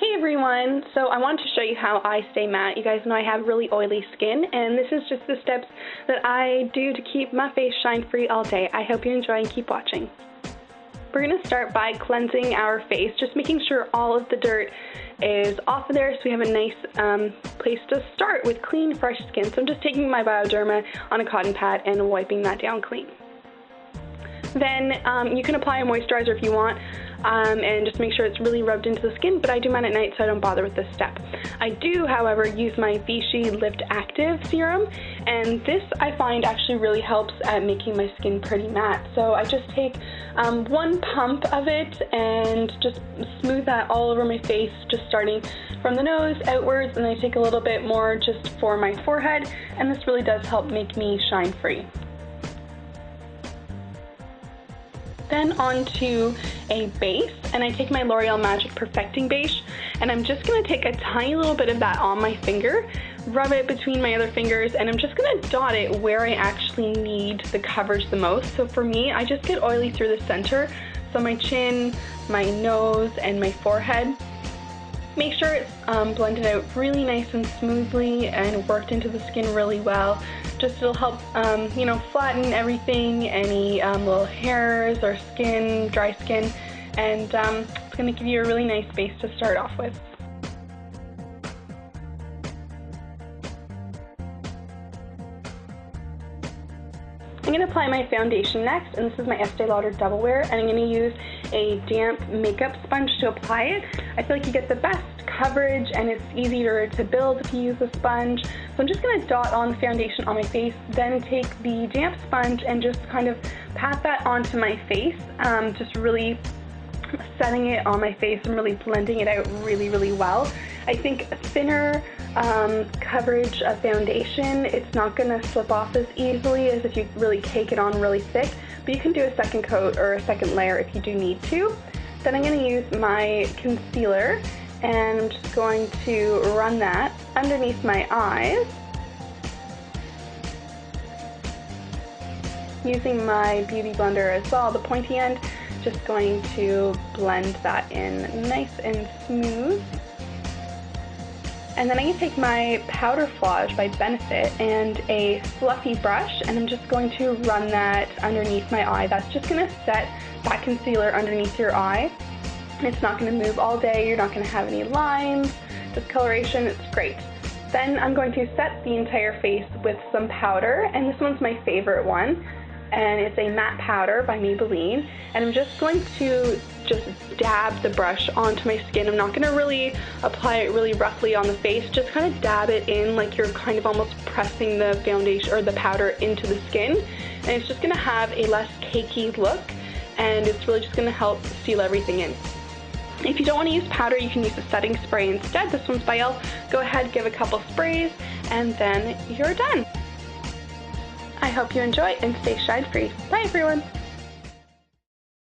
Hey everyone! So I wanted to show you how I stay matte. You guys know I have really oily skin, and this is just the steps that I do to keep my face shine free all day. I hope you enjoy and keep watching. We're going to start by cleansing our face, just making sure all of the dirt is off of there so we have a nice place to start with clean, fresh skin. So I'm just taking my Bioderma on a cotton pad and wiping that down clean. Then you can apply a moisturizer if you want, and just make sure it's really rubbed into the skin, but I do mine at night so I don't bother with this step. I do, however, use my Vichy Lift Active serum, and this I find actually really helps at making my skin pretty matte. So I just take one pump of it and just smooth that all over my face, just starting from the nose outwards, and then I take a little bit more just for my forehead, and this really does help make me shine free. Then onto a base, and I take my L'Oreal Magic Perfecting Base, and I'm just going to take a tiny little bit of that on my finger, rub it between my other fingers, and I'm just going to dot it where I actually need the coverage the most. So for me, I just get oily through the center, so my chin, my nose, and my forehead. Make sure it's blended out really nice and smoothly and worked into the skin really well. Just it'll help, you know, flatten everything, any little hairs or skin, dry skin, and it's going to give you a really nice base to start off with. I'm going to apply my foundation next, and this is my Estee Lauder Double Wear, and I'm going to use a damp makeup sponge to apply it. I feel like you get the best coverage and it's easier to build if you use a sponge. So I'm just going to dot on the foundation on my face, then take the damp sponge and just kind of pat that onto my face, just really setting it on my face and really blending it out really well. I think thinner coverage of foundation, it's not going to slip off as easily as if you really cake it on really thick, but you can do a second coat or a second layer if you do need to. Then I'm going to use my concealer, and I'm just going to run that underneath my eyes using my beauty blender as well, the pointy end. Just going to blend that in nice and smooth. And then I'm going to take my Powderflage by Benefit and a fluffy brush, and I'm just going to run that underneath my eye. That's just going to set that concealer underneath your eye. It's not going to move all day, you're not going to have any lines, discoloration, it's great. Then I'm going to set the entire face with some powder, and this one's my favorite one, and it's a matte powder by Maybelline, and I'm just going to dab the brush onto my skin. I'm not going to really apply it really roughly on the face, just kind of dab it in like you're kind of almost pressing the foundation or the powder into the skin, and it's just going to have a less cakey look, and it's really just going to help seal everything in. If you don't want to use powder, you can use a setting spray instead. This one's by E.L.F. Go ahead, give a couple sprays, and then you're done. I hope you enjoy and stay shine free. Bye everyone!